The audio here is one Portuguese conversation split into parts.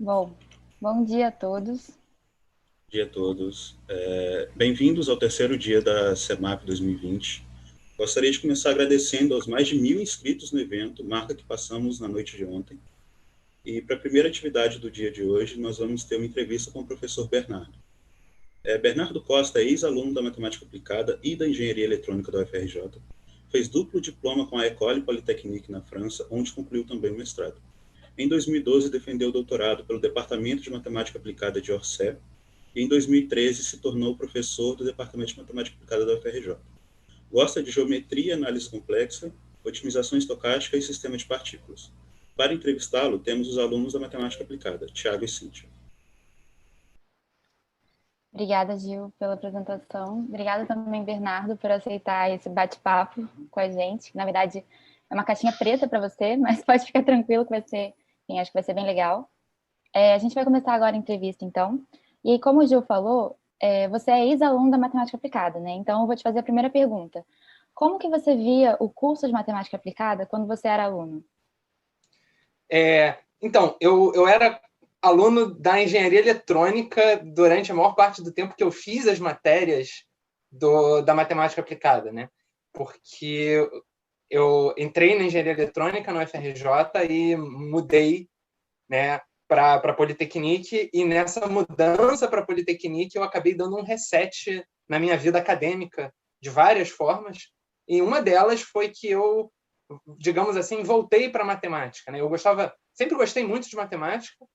Bom, bom dia a todos. Dia a todos. Bem-vindos ao terceiro dia da CEMAP 2020. Gostaria de começar agradecendo aos mais de 1.000 inscritos no evento, marca que passamos na noite de ontem. E para a primeira atividade do dia de hoje, nós vamos ter uma entrevista com o professor Bernardo. Bernardo Costa é ex-aluno da Matemática Aplicada e da Engenharia Eletrônica da UFRJ. Fez duplo diploma com a École Polytechnique na França, onde concluiu também o mestrado. Em 2012, defendeu o doutorado pelo Departamento de Matemática Aplicada de Orsay e em 2013 se tornou professor do Departamento de Matemática Aplicada da UFRJ. Gosta de geometria, análise complexa, otimização estocástica e sistema de partículas. Para entrevistá-lo, temos os alunos da Matemática Aplicada, Tiago e Cíntia. Obrigada, Gil, pela apresentação. Obrigada também, Bernardo, por aceitar esse bate-papo com a gente. Na verdade, é uma caixinha preta para você, mas pode ficar tranquilo que vai ser, enfim, acho que vai ser bem legal. A gente vai começar agora a entrevista, então. E aí, como o Gil falou, você é ex-aluno da Matemática Aplicada, né? Então, eu vou te fazer a primeira pergunta. Como que você via o curso de Matemática Aplicada quando você era aluno? Então, eu era aluno da engenharia eletrônica durante a maior parte do tempo que eu fiz as matérias da matemática aplicada, né? Porque eu entrei na engenharia eletrônica na UFRJ e mudei, né, para a Polytechnique, e nessa mudança para a Polytechnique eu acabei dando um reset na minha vida acadêmica de várias formas, e uma delas foi que eu, digamos assim, voltei para a matemática, né? Sempre gostei muito de matemática,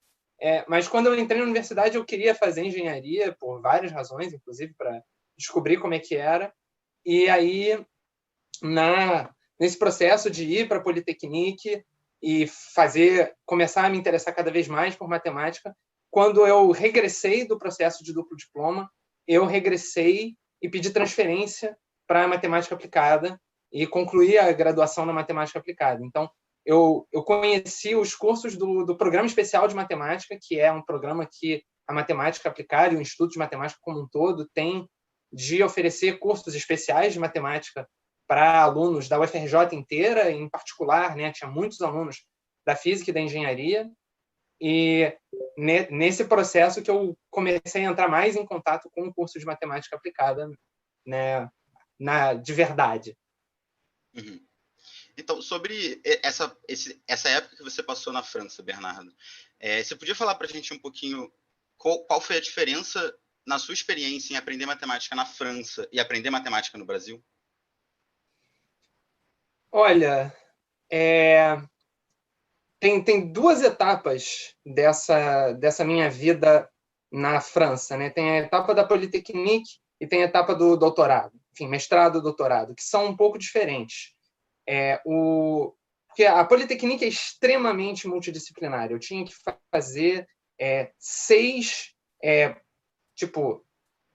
mas quando eu entrei na universidade eu queria fazer engenharia por várias razões, inclusive para descobrir como é que era. E aí, nesse processo de ir para a Polytechnique e começar a me interessar cada vez mais por matemática, quando eu regressei do processo de duplo diploma, eu regressei e pedi transferência para a matemática aplicada e concluí a graduação na matemática aplicada. Então, eu conheci os cursos do Programa Especial de Matemática, que é um programa que a matemática aplicada e o Instituto de Matemática como um todo tem de oferecer cursos especiais de matemática para alunos da UFRJ inteira, em particular, né, tinha muitos alunos da física e da engenharia, e nesse processo que eu comecei a entrar mais em contato com o curso de matemática aplicada, né, de verdade. Uhum. Então, sobre essa época que você passou na França, Bernardo, você podia falar para a gente um pouquinho qual foi a diferença na sua experiência em aprender matemática na França e aprender matemática no Brasil? Olha, tem duas etapas dessa minha vida na França, né? Tem a etapa da Polytechnique e tem a etapa do doutorado, enfim, mestrado e doutorado, que são um pouco diferentes. Porque a Polytechnique é extremamente multidisciplinar. Eu tinha que fazer 6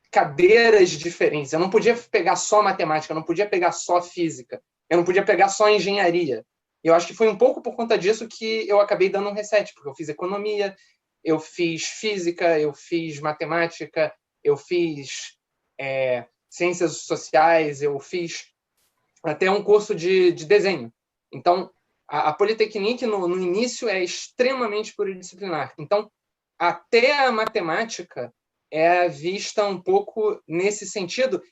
cadeiras diferentes. Eu não podia pegar só matemática, eu não podia pegar só física, eu não podia pegar só engenharia. Eu acho que foi um pouco por conta disso que eu acabei dando um reset, porque eu fiz economia, eu fiz física, eu fiz matemática, eu fiz ciências sociais, eu fiz até um curso de desenho. Então, a Polytechnique, no início, é extremamente pluridisciplinar. Então, até a matemática é vista um pouco nesse sentido.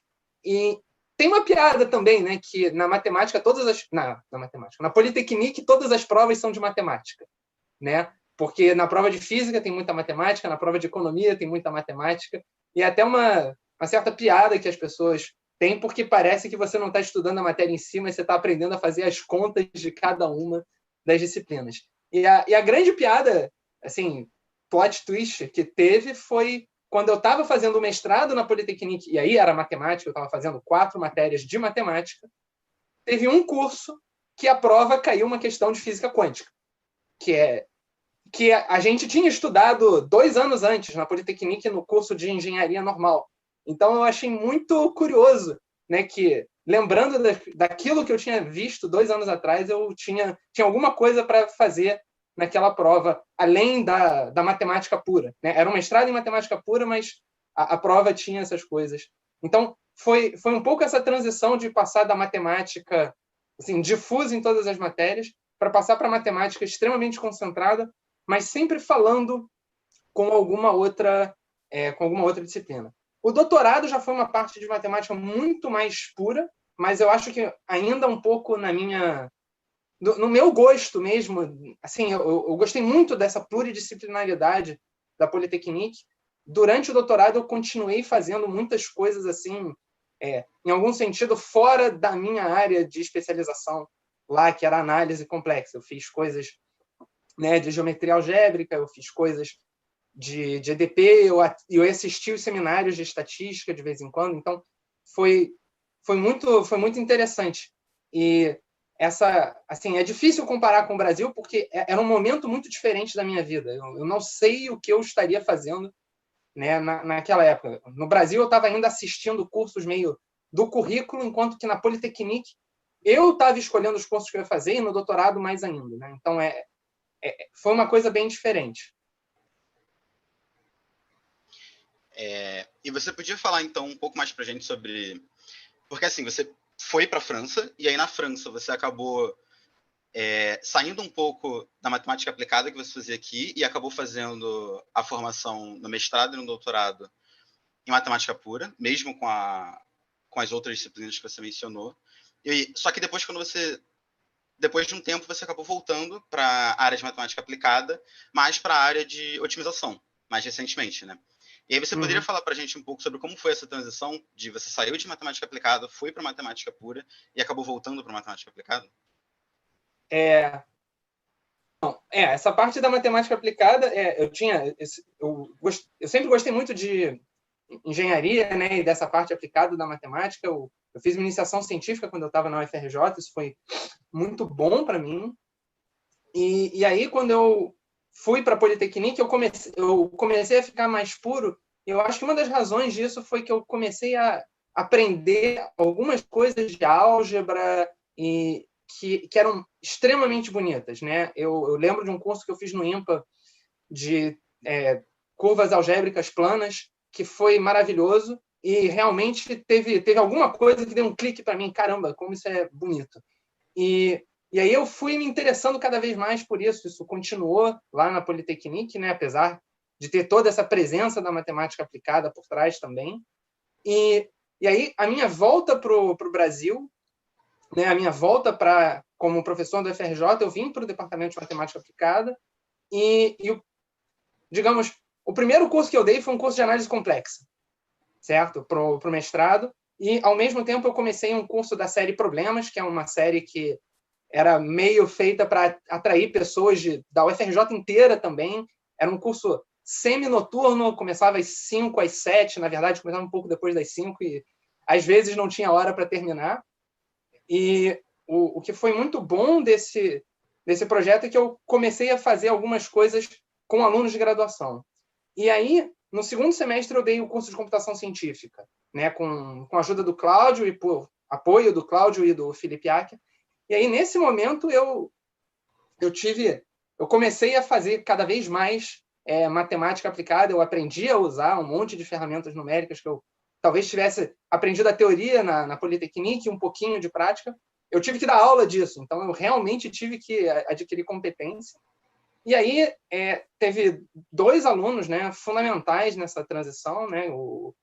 E tem uma piada também, né, que na matemática, na Polytechnique, todas as provas são de matemática, né? Porque na prova de física tem muita matemática, na prova de economia tem muita matemática, e até uma certa piada que as pessoas têm, porque parece que você não está estudando a matéria em si, mas você está aprendendo a fazer as contas de cada uma das disciplinas. E a grande piada, assim, plot twist que teve foi quando eu estava fazendo o mestrado na Polytechnique, e aí era matemática, eu estava fazendo 4 matérias de matemática, teve um curso que a prova caiu uma questão de física quântica, que a gente tinha estudado 2 anos antes na Polytechnique no curso de engenharia normal. Então eu achei muito curioso, né, que lembrando daquilo que eu tinha visto 2 anos atrás, eu tinha alguma coisa para fazer naquela prova, além da matemática pura, né? Era um mestrado em matemática pura, mas a prova tinha essas coisas. Então foi um pouco essa transição de passar da matemática assim, difusa em todas as matérias para passar para a matemática extremamente concentrada, mas sempre falando com alguma outra disciplina. O doutorado já foi uma parte de matemática muito mais pura, mas eu acho que ainda um pouco no meu gosto mesmo, assim, eu gostei muito dessa pluridisciplinaridade da Polytechnique. Durante o doutorado, eu continuei fazendo muitas coisas assim, em algum sentido, fora da minha área de especialização lá, que era análise complexa. Eu fiz coisas, né, de geometria algébrica, eu fiz coisas de EDP, eu assisti os seminários de estatística de vez em quando, então foi muito interessante. E assim, é difícil comparar com o Brasil, porque era um momento muito diferente da minha vida. Eu não sei o que eu estaria fazendo, né, naquela época. No Brasil, eu estava ainda assistindo cursos meio do currículo, enquanto que na Polytechnique eu estava escolhendo os cursos que eu ia fazer, e no doutorado mais ainda, né? Então, foi uma coisa bem diferente. E você podia falar, então, um pouco mais para a gente sobre... Porque, assim, você foi para a França, e aí na França você acabou saindo um pouco da matemática aplicada que você fazia aqui e acabou fazendo a formação no mestrado e no doutorado em matemática pura, mesmo com as outras disciplinas que você mencionou. Só que depois de um tempo, você acabou voltando para a área de matemática aplicada, mais para a área de otimização, mais recentemente, né? E aí você poderia falar para a gente um pouco sobre como foi essa transição de você saiu de matemática aplicada, foi para matemática pura e acabou voltando para matemática aplicada? Essa parte da matemática aplicada, eu sempre gostei muito de engenharia, né, e dessa parte aplicada da matemática. Eu fiz uma iniciação científica quando eu estava na UFRJ, isso foi muito bom para mim. E aí, quando eu fui para a Polytechnique, eu comecei a ficar mais puro. Eu acho que uma das razões disso foi que eu comecei a aprender algumas coisas de álgebra e que eram extremamente bonitas, né? Eu lembro de um curso que eu fiz no IMPA de curvas algébricas planas, que foi maravilhoso, e realmente teve alguma coisa que deu um clique para mim. Caramba, como isso é bonito. E aí eu fui me interessando cada vez mais por isso. Isso continuou lá na Polytechnique, né? Apesar de ter toda essa presença da matemática aplicada por trás também. E aí a minha volta para o Brasil, né? A minha volta como professor do FRJ, eu vim para o departamento de matemática aplicada digamos, o primeiro curso que eu dei foi um curso de análise complexa, certo? Para o mestrado. E, ao mesmo tempo, eu comecei um curso da série Problemas, que é uma série que era meio feita para atrair pessoas da UFRJ inteira também. Era um curso semi-noturno, começava às 5, às 7, na verdade, começava um pouco depois das 5 e, às vezes, não tinha hora para terminar. E o que foi muito bom desse projeto é que eu comecei a fazer algumas coisas com alunos de graduação. E aí, no segundo semestre, eu dei o curso de computação científica, né, com a ajuda do Cláudio e por apoio do Cláudio e do Felipe Acker. E aí, nesse momento, eu comecei a fazer cada vez mais matemática aplicada. Eu aprendi a usar um monte de ferramentas numéricas que eu talvez tivesse aprendido a teoria na Polytechnique, um pouquinho de prática. Eu tive que dar aula disso, então eu realmente tive que adquirir competência. E aí teve 2 alunos, né, fundamentais nessa transição, né, o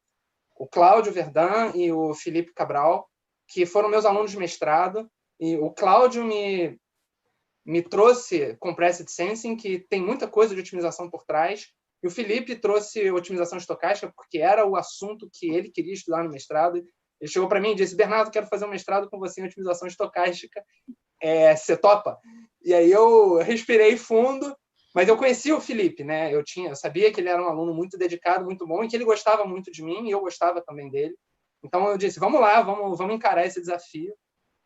Cláudio Verdun e o Felipe Cabral, que foram meus alunos de mestrado. E o Cláudio me trouxe Compressed Sensing, que tem muita coisa de otimização por trás, e o Felipe trouxe otimização estocástica, porque era o assunto que ele queria estudar no mestrado. Ele chegou para mim e disse: Bernardo, quero fazer um mestrado com você em otimização estocástica. Você topa? E aí eu respirei fundo, mas eu conhecia o Felipe, né? Eu sabia que ele era um aluno muito dedicado, muito bom, e que ele gostava muito de mim, e eu gostava também dele. Então eu disse: vamos lá, vamos encarar esse desafio.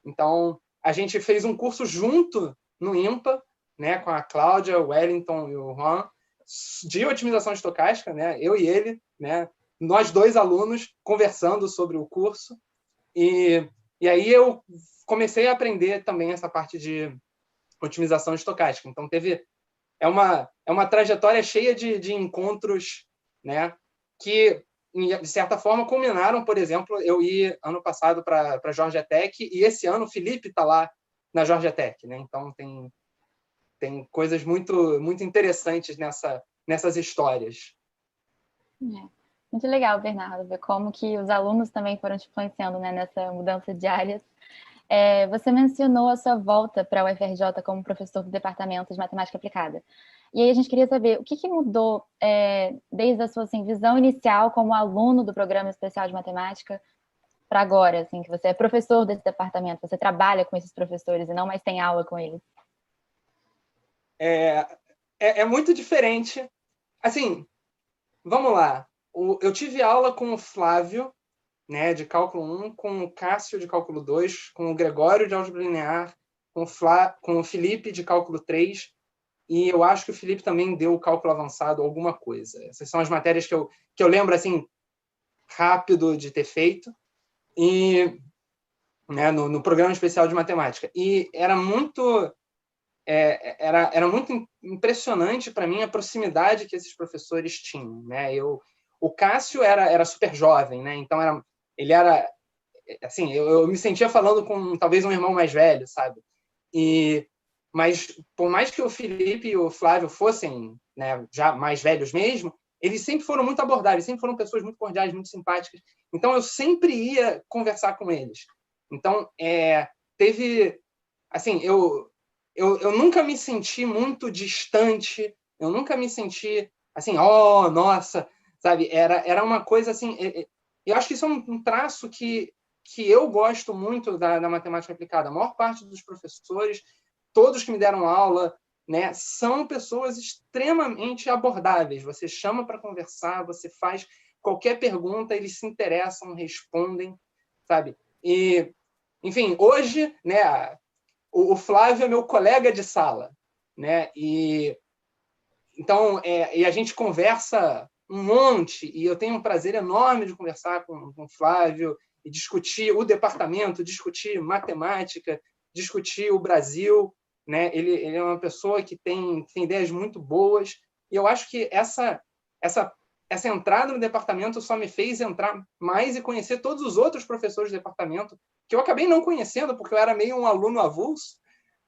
Então a gente fez um curso junto no IMPA, né, com a Cláudia, o Wellington e o Juan, de otimização estocástica, né? Eu e ele, né? Nós 2 alunos conversando sobre o curso. E aí eu comecei a aprender também essa parte de otimização estocástica. Então é uma trajetória cheia de encontros, né, que de certa forma culminaram. Por exemplo, eu ia ano passado para a Georgia Tech, e esse ano o Felipe está lá na Georgia Tech, né? Então tem coisas muito muito interessantes nessas histórias. Muito legal, Bernardo, ver como que os alunos também foram te influenciando, né, nessa mudança de áreas. Você mencionou a sua volta para a UFRJ como professor do Departamento de Matemática Aplicada. E aí a gente queria saber o que mudou desde a sua assim, visão inicial como aluno do Programa Especial de Matemática para agora, assim, que você é professor desse departamento, você trabalha com esses professores e não mais tem aula com eles. É muito diferente. Assim, vamos lá. Eu tive aula com o Flávio, né, de cálculo 1, com o Cássio de cálculo 2, com o Gregório de álgebra linear, com o Felipe de cálculo 3, e eu acho que o Felipe também deu o cálculo avançado, alguma coisa. Essas são as matérias que eu lembro assim rápido de ter feito, e né, no programa especial de matemática. E era muito impressionante para mim a proximidade que esses professores tinham, né? O Cássio era super jovem, né? Então ele era assim, eu me sentia falando com talvez um irmão mais velho, sabe? Mas por mais que o Felipe e o Flávio fossem, né, já mais velhos mesmo, eles sempre foram muito abordáveis, sempre foram pessoas muito cordiais, muito simpáticas. Então eu sempre ia conversar com eles. Então teve, assim, eu nunca me senti muito distante, eu nunca me senti assim, oh, nossa, sabe? Era uma coisa assim. Eu acho que isso é um traço que eu gosto muito da matemática aplicada. A maior parte dos professores, todos que me deram aula, né, são pessoas extremamente abordáveis. Você chama para conversar, você faz qualquer pergunta, eles se interessam, respondem, sabe? E, enfim, hoje, né, o Flávio é meu colega de sala, né? Então, e a gente conversa um monte, e eu tenho um prazer enorme de conversar com o Flávio e discutir o departamento, discutir matemática, discutir o Brasil, né? Ele é uma pessoa que tem ideias muito boas, e eu acho que essa entrada no departamento só me fez entrar mais e conhecer todos os outros professores do departamento, que eu acabei não conhecendo, porque eu era meio um aluno avulso,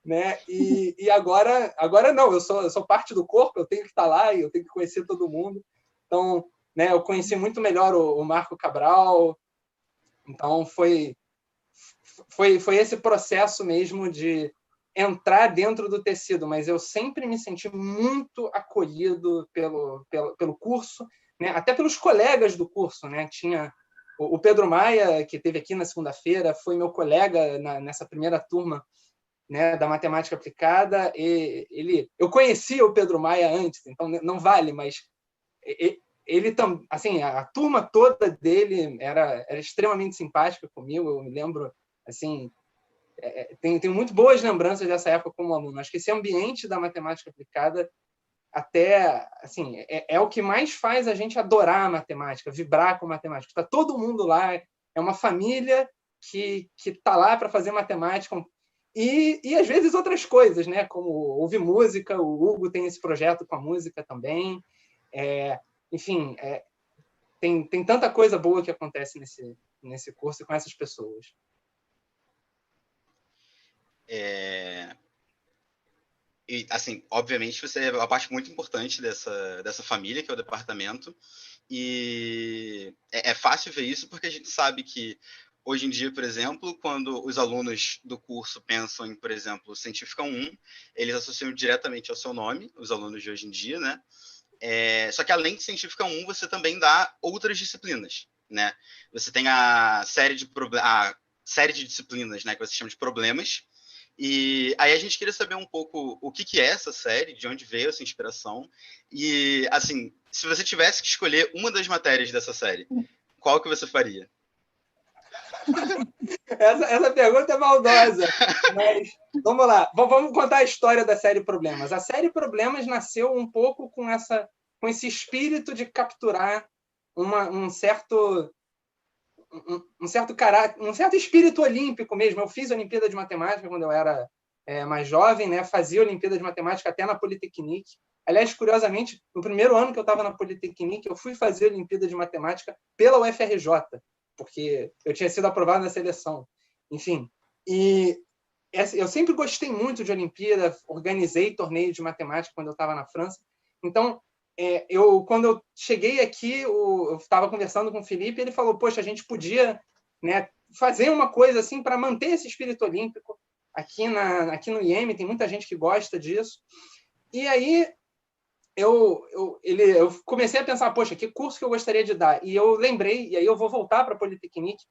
né? E agora não, eu sou parte do corpo, eu tenho que estar lá e eu tenho que conhecer todo mundo. Então, né, eu conheci muito melhor o Marco Cabral. Então, foi esse processo mesmo de entrar dentro do tecido, mas eu sempre me senti muito acolhido pelo curso, né? Até pelos colegas do curso, né? Tinha o Pedro Maia, que esteve aqui na segunda-feira, foi meu colega nessa primeira turma, né, da matemática aplicada. Eu conhecia o Pedro Maia antes, então não vale, mas ele assim, a turma toda dele era extremamente simpática comigo. Eu me lembro assim, tenho muito boas lembranças dessa época como aluno. Acho que esse ambiente da matemática aplicada até assim é o que mais faz a gente adorar a matemática, vibrar com matemática. Está todo mundo lá, é uma família que está lá para fazer matemática. E às vezes outras coisas, né? Como ouvir música, o Hugo tem esse projeto com a música também. Enfim, tem tanta coisa boa que acontece nesse curso e com essas pessoas. E, assim, obviamente, você é uma parte muito importante dessa família, que é o departamento. E é fácil ver isso porque a gente sabe que hoje em dia, por exemplo, quando os alunos do curso pensam em, por exemplo, Científica 1, eles associam diretamente ao seu nome, os alunos de hoje em dia, né? Só que além de Científica 1, você também dá outras disciplinas, né? Você tem a série de disciplinas, né, que você chama de problemas. E aí a gente queria saber um pouco o que é essa série, de onde veio essa inspiração. E, assim, se você tivesse que escolher uma das matérias dessa série, qual que você faria? Essa pergunta é maldosa, mas vamos lá. Vamos contar a história da série Problemas. A série Problemas nasceu um pouco com esse espírito de capturar um certo caráter, um certo espírito olímpico mesmo. Eu fiz a Olimpíada de Matemática quando eu era mais jovem, né? Fazia a Olimpíada de Matemática até na Politecnique. Aliás, curiosamente, no primeiro ano que eu estava na Politecnique, eu fui fazer a Olimpíada de Matemática pela UFRJ, porque eu tinha sido aprovado na seleção. Enfim, e eu sempre gostei muito de Olimpíada, organizei torneio de matemática quando eu estava na França. Então, quando eu cheguei aqui, eu estava conversando com o Felipe, ele falou, poxa, a gente podia, né, fazer uma coisa assim para manter esse espírito olímpico aqui no IEM, tem muita gente que gosta disso. E aí eu comecei a pensar, poxa, que curso que eu gostaria de dar? E eu lembrei, e aí eu vou voltar para a Polytechnique,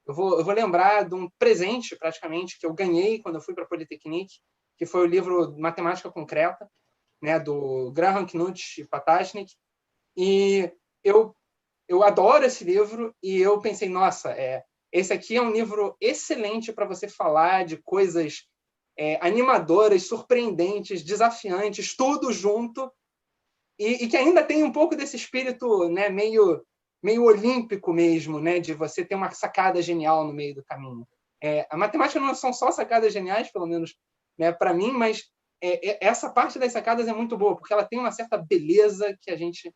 eu vou lembrar de um presente, praticamente, que eu ganhei quando eu fui para a Polytechnique, que foi o livro Matemática Concreta, né, do Graham Knut e Patashnik. E eu adoro esse livro, e eu pensei, nossa, esse aqui é um livro excelente para você falar de coisas animadoras, surpreendentes, desafiantes, tudo junto, e que ainda tem um pouco desse espírito, né, meio olímpico mesmo, né, de você ter uma sacada genial no meio do caminho. A matemática não são só sacadas geniais, pelo menos, né, para mim, mas essa parte das sacadas é muito boa, porque ela tem uma certa beleza que a gente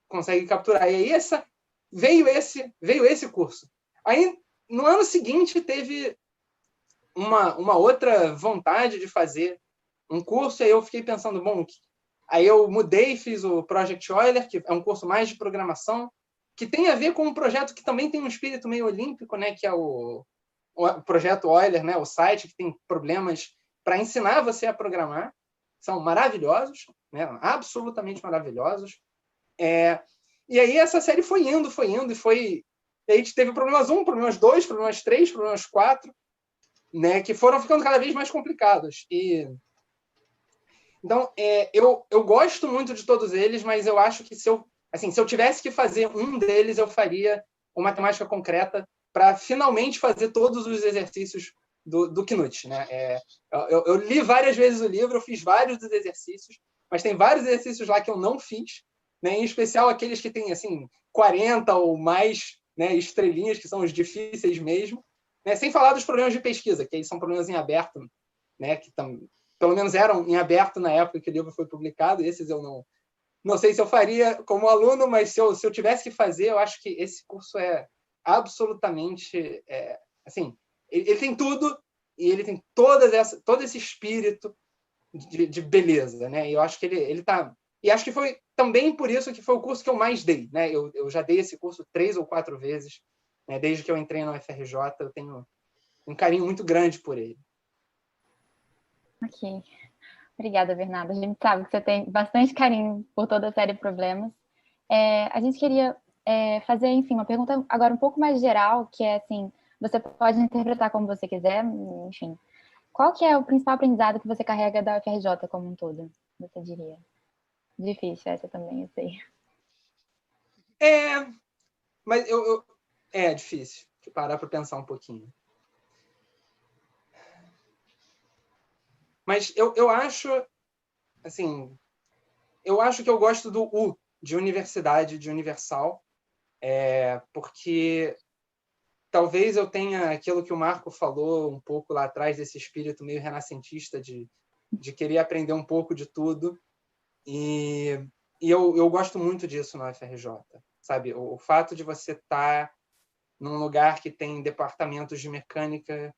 consegue capturar. E aí veio esse curso. Aí, no ano seguinte, teve uma outra vontade de fazer um curso, e aí eu fiquei pensando, bom, aí eu mudei e fiz o Project Euler, que é um curso mais de programação, que tem a ver com um projeto que também tem um espírito meio olímpico, né, que é o projeto Euler, né, o site que tem problemas para ensinar você a programar. São maravilhosos, né, absolutamente maravilhosos. E aí essa série foi indo, e foi... E aí a gente teve problemas 1, problemas 2, problemas 3, problemas 4, né, que foram ficando cada vez mais complicados. Então, eu gosto muito de todos eles, mas eu acho que se eu tivesse que fazer um deles, eu faria uma matemática concreta para finalmente fazer todos os exercícios do Knut, né? Eu li várias vezes o livro, eu fiz vários dos exercícios, mas tem vários exercícios lá que eu não fiz, né? Em especial aqueles que têm assim 40 ou mais, né, estrelinhas, que são os difíceis mesmo, né? Sem falar dos problemas de pesquisa, que aí são problemas em aberto, né? Que pelo menos eram em aberto na época que o livro foi publicado. Esses eu não sei se eu faria como aluno, mas se eu tivesse que fazer, eu acho que esse curso é absolutamente... assim, ele tem tudo, e ele tem todo esse espírito de beleza, né? E eu acho que ele tá... E acho que foi também por isso que foi o curso que eu mais dei, né? Eu já dei esse curso 3 ou 4 vezes, né? Desde que eu entrei na UFRJ, eu tenho um carinho muito grande por ele. Ok. Obrigada, Bernardo. A gente sabe que você tem bastante carinho por toda a série Problemas. A gente queria fazer, enfim, uma pergunta agora um pouco mais geral, que é assim, você pode interpretar como você quiser, enfim. Qual que é o principal aprendizado que você carrega da UFRJ como um todo, você diria? Difícil essa também, eu sei. Mas é difícil parar para pensar um pouquinho. Mas eu acho, assim, eu acho que eu gosto do U, de universidade, de universal, porque talvez eu tenha aquilo que o Marco falou um pouco lá atrás, desse espírito meio renascentista de querer aprender um pouco de tudo. E eu gosto muito disso na UFRJ, sabe? O fato de você estar num lugar que tem departamentos de mecânica,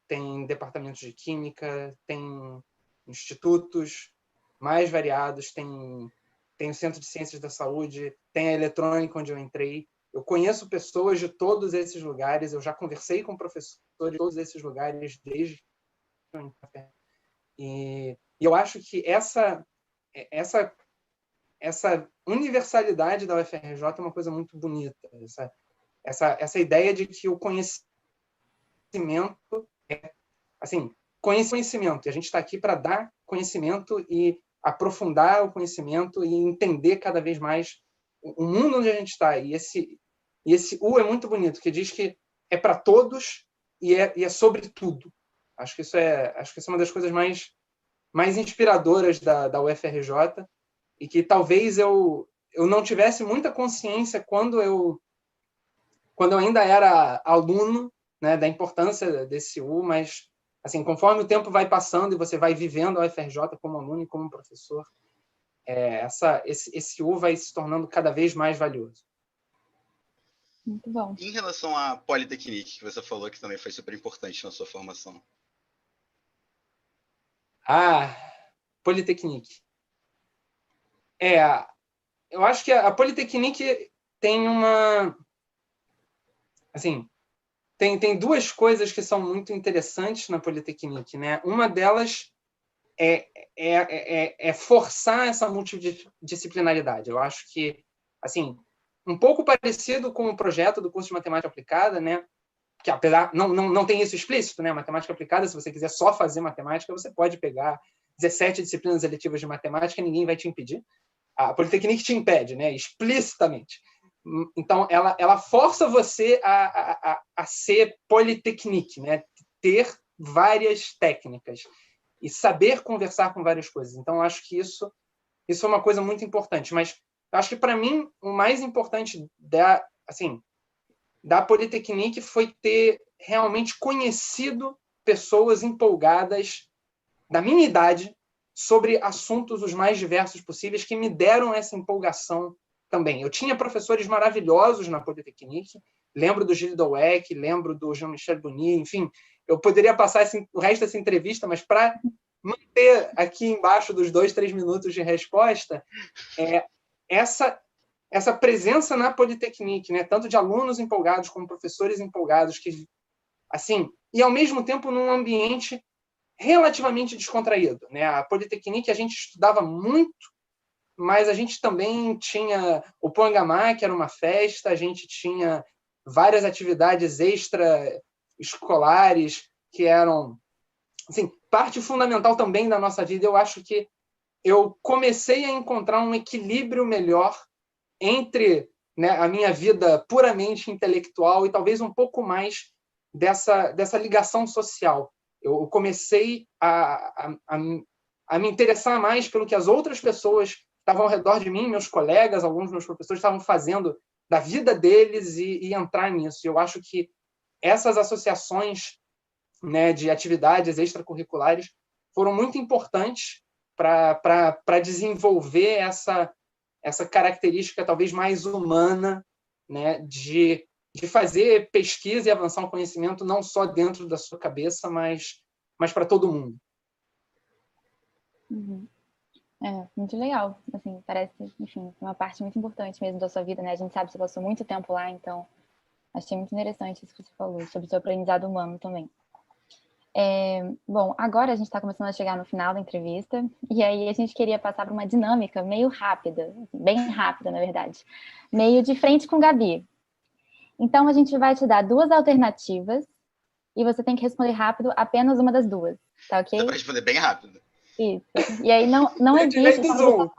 tem departamentos de química, tem institutos mais variados, tem o Centro de Ciências da Saúde, tem a eletrônica onde eu entrei. Eu conheço pessoas de todos esses lugares, eu já conversei com professores de todos esses lugares desde que eu entrei. E eu acho que essa universalidade da UFRJ é uma coisa muito bonita. Essa ideia de que o conhecimento assim, conhecimento. E a gente está aqui para dar conhecimento e aprofundar o conhecimento e entender cada vez mais o mundo onde a gente está. E esse U é muito bonito, que diz que é para todos e é sobre tudo. Acho que isso é uma das coisas mais inspiradoras da UFRJ, e que talvez eu não tivesse muita consciência quando eu ainda era aluno, né, da importância desse U, mas assim, conforme o tempo vai passando e você vai vivendo a UFRJ como aluno e como professor, esse U vai se tornando cada vez mais valioso. Muito bom. Em relação à Polytechnique, que você falou que também foi super importante na sua formação. Polytechnique. Eu acho que a Polytechnique tem uma... Assim, tem duas coisas que são muito interessantes na Polytechnique, né? Uma delas é forçar essa multidisciplinaridade. Eu acho que, assim, um pouco parecido com o projeto do curso de Matemática Aplicada, né? Que apesar não tem isso explícito, né? Matemática aplicada, se você quiser só fazer matemática, você pode pegar 17 disciplinas eletivas de matemática, ninguém vai te impedir. A Polytechnique te impede, né? Explicitamente. Então, ela força você a ser Polytechnique, né? Ter várias técnicas e saber conversar com várias coisas. Então, eu acho que isso é uma coisa muito importante. Mas eu acho que, para mim, o mais importante da Polytechnique foi ter realmente conhecido pessoas empolgadas da minha idade sobre assuntos os mais diversos possíveis que me deram essa empolgação também. Eu tinha professores maravilhosos na Polytechnique, lembro do Gilles Douek, lembro do Jean-Michel Bonny, enfim, eu poderia passar o resto dessa entrevista, mas para manter aqui embaixo dos 2-3 minutos de resposta, essa presença na Polytechnique, né, tanto de alunos empolgados como professores empolgados, que, assim, e ao mesmo tempo num ambiente relativamente descontraído, né? A Polytechnique a gente estudava muito, mas a gente também tinha o Pangamá, que era uma festa, a gente tinha várias atividades extraescolares que eram, assim, parte fundamental também da nossa vida. Eu acho que eu comecei a encontrar um equilíbrio melhor entre, né, a minha vida puramente intelectual e talvez um pouco mais dessa ligação social. Eu comecei a me interessar mais pelo que as outras pessoas estavam ao redor de mim, meus colegas, alguns dos meus professores estavam fazendo da vida deles e entrar nisso. Eu acho que essas associações, né, de atividades extracurriculares foram muito importantes para desenvolver essa característica talvez mais humana, né, de fazer pesquisa e avançar um conhecimento não só dentro da sua cabeça, mas para todo mundo. Uhum. Muito legal. Assim, parece, enfim, uma parte muito importante mesmo da sua vida, né? A gente sabe que você passou muito tempo lá, então achei muito interessante isso que você falou, sobre o seu aprendizado humano também. Bom, agora a gente está começando a chegar no final da entrevista, e aí a gente queria passar por uma dinâmica meio rápida, bem rápida, na verdade, meio de frente com Gabi. Então, a gente vai te dar 2 alternativas, e você tem que responder rápido apenas uma das duas, tá ok? Dá para responder bem rápido. Isso. E aí não existe, só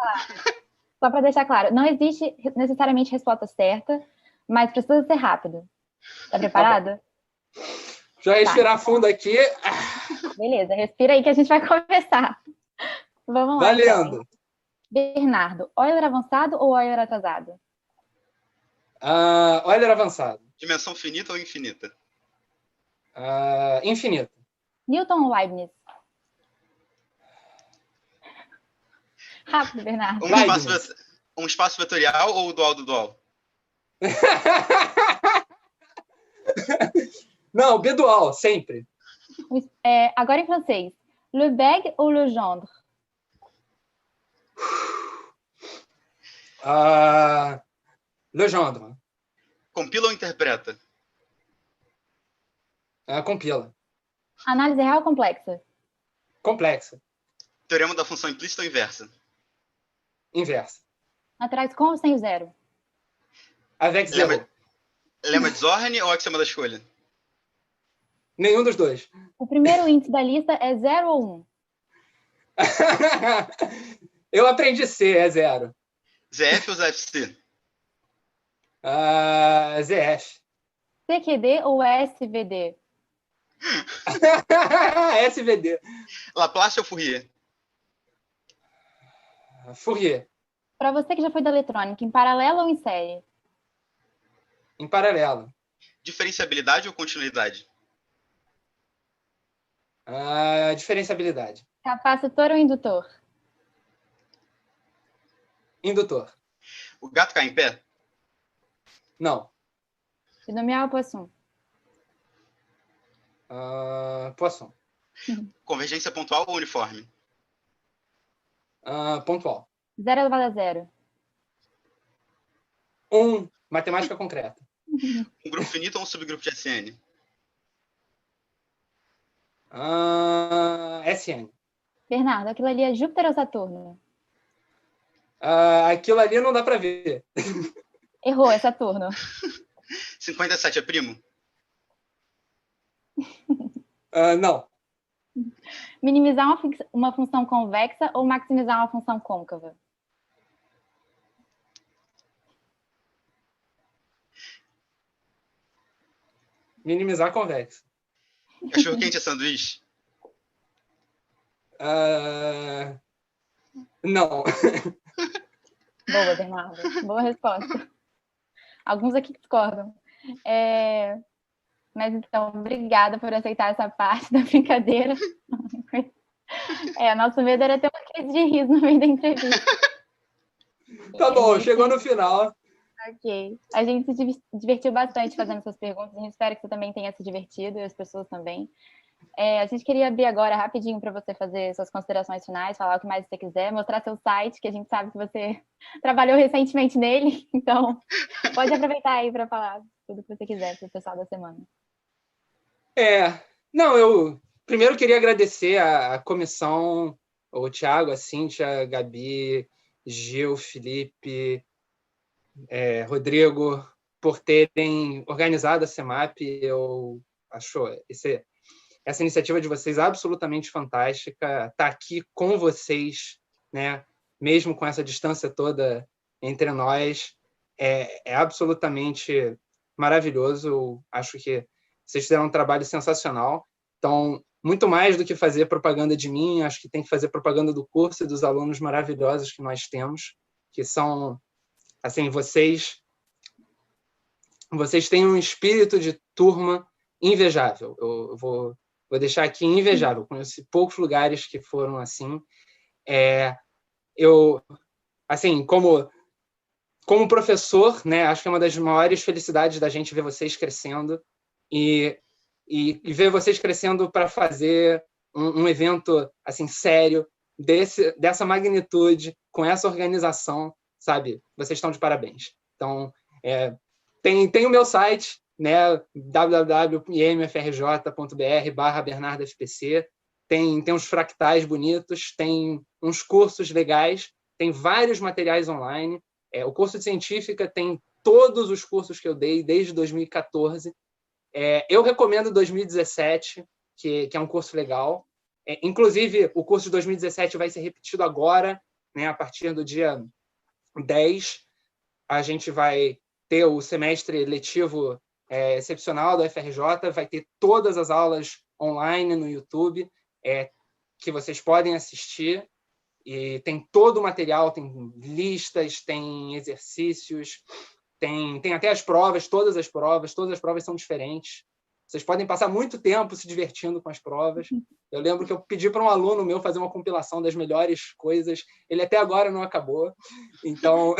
para deixar claro, não existe necessariamente resposta certa, mas precisa ser rápido. Tá preparado? Já respirar fundo aqui. Beleza, respira aí que a gente vai começar. Vamos lá, Valendo. então. Bernardo, Euler avançado ou Euler atrasado? Euler avançado. Dimensão finita ou infinita? Infinito. Newton ou Leibniz? Rápido, Bernardo. Um espaço vetorial ou dual do dual? Não, bidual, sempre. Agora em francês. Le Bègue ou Le Gendre? Le Gendre. Compila ou interpreta? Compila. Análise real ou complexa? Complexa. Teorema da função implícita ou inversa? Inversa. Naturais com ou sem o zero? Avec zero. Lema de Zorn ou axioma da escolha? Nenhum dos dois. O primeiro índice da lista é 0 ou 1? Eu aprendi C, é zero. ZF ou ZFC? ZF. CQD ou SVD? SVD. Laplace ou Fourier? Fourier. Para você que já foi da eletrônica, em paralelo ou em série? Em paralelo. Diferenciabilidade ou continuidade? Diferenciabilidade. Capacitor ou indutor? Indutor. O gato cai em pé? Não. Binomial ou Poisson? Poisson. Convergência pontual ou uniforme? Pontual. 0 elevado a 0. 1. Matemática concreta. Um grupo finito ou um subgrupo de SN? SN. Bernardo, aquilo ali é Júpiter ou Saturno? Aquilo ali não dá para ver. Errou, é Saturno. 57 é primo? Não. Minimizar uma função convexa ou maximizar uma função côncava? Minimizar convexo. Cachorro quente é sanduíche? Não. Boa, Bernardo. Boa resposta. Alguns aqui discordam. Mas então, obrigada por aceitar essa parte da brincadeira. Nosso medo era ter uma crise de riso no meio da entrevista. Tá bom, chegou no final. Ok. A gente se divertiu bastante fazendo essas perguntas. A gente espera que você também tenha se divertido e as pessoas também. A gente queria abrir agora rapidinho para você fazer suas considerações finais, falar o que mais você quiser, mostrar seu site, que a gente sabe que você trabalhou recentemente nele. Então, pode aproveitar aí para falar tudo que você quiser para o pessoal da semana. Não, eu primeiro queria agradecer a comissão, o Thiago, a Cíntia, a Gabi, Gil, Felipe, Rodrigo, por terem organizado a CEMAP. Eu acho essa iniciativa de vocês absolutamente fantástica. Estar aqui com vocês, né, mesmo com essa distância toda entre nós, é absolutamente maravilhoso. Eu acho que vocês fizeram um trabalho sensacional. Então, muito mais do que fazer propaganda de mim, acho que tem que fazer propaganda do curso e dos alunos maravilhosos que nós temos, que são, assim, vocês têm um espírito de turma invejável. Eu vou deixar aqui invejável. Conheci poucos lugares que foram assim. Eu, assim, como professor, né, acho que é uma das maiores felicidades da gente ver vocês crescendo e ver vocês crescendo para fazer um evento assim sério dessa magnitude, com essa organização, sabe? Vocês estão de parabéns. Então, tem o meu site, né, www.imfrj.br/BernardoFPC. Tem uns fractais bonitos, tem uns cursos legais, tem vários materiais online. O curso de científica tem todos os cursos que eu dei desde 2014. Eu recomendo 2017, que é um curso legal. Inclusive, o curso de 2017 vai ser repetido agora, né, a partir do dia 10. A gente vai ter o semestre letivo excepcional da UFRJ, vai ter todas as aulas online no YouTube, que vocês podem assistir. E tem todo o material, tem listas, tem exercícios, tem até as provas, todas as provas são diferentes. Vocês podem passar muito tempo se divertindo com as provas. Eu lembro que eu pedi para um aluno meu fazer uma compilação das melhores coisas. Ele até agora não acabou. Então,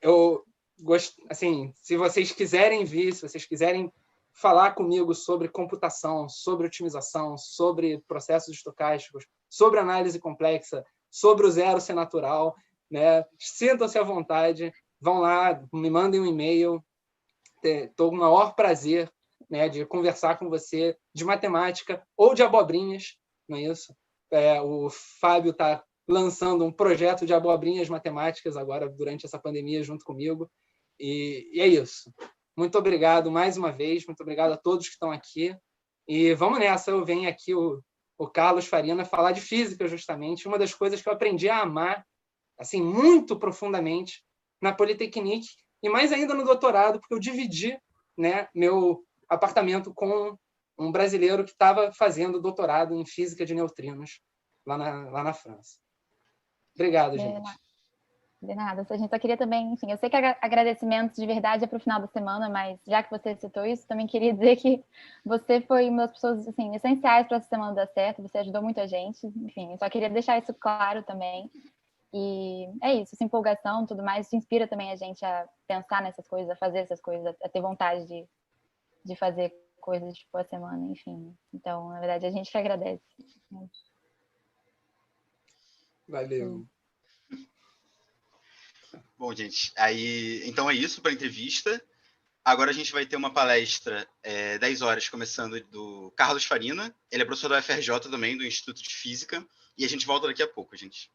eu gosto, assim, se vocês quiserem vir, se vocês quiserem falar comigo sobre computação, sobre otimização, sobre processos estocásticos, sobre análise complexa, sobre o zero ser natural, né? Sintam-se à vontade, vão lá, me mandem um e-mail. Estou com o maior prazer, né, de conversar com você de matemática ou de abobrinhas, não é isso? O Fábio está lançando um projeto de abobrinhas matemáticas agora durante essa pandemia junto comigo. E é isso. Muito obrigado mais uma vez, muito obrigado a todos que estão aqui. E vamos nessa, eu venho aqui o Carlos Farina falar de física, justamente, uma das coisas que eu aprendi a amar assim, muito profundamente na Polytechnique e mais ainda no doutorado, porque eu dividi, né, meu apartamento com um brasileiro que estava fazendo doutorado em física de neutrinos lá na França. Obrigado, gente. De nada. A gente só queria também, enfim, eu sei que agradecimentos de verdade é para o final da semana, mas já que você citou isso, também queria dizer que você foi uma das pessoas, assim, essenciais para essa semana dar certo, você ajudou muito a gente, enfim, só queria deixar isso claro também. E é isso, essa empolgação, tudo mais, isso inspira também a gente a pensar nessas coisas, a fazer essas coisas, a ter vontade de fazer coisas, tipo, a semana, enfim. Então, na verdade, a gente que agradece. Valeu. Bom, gente, aí então é isso para a entrevista. Agora a gente vai ter uma palestra 10 horas, começando do Carlos Farina. Ele é professor da UFRJ também, do Instituto de Física. E a gente volta daqui a pouco, gente.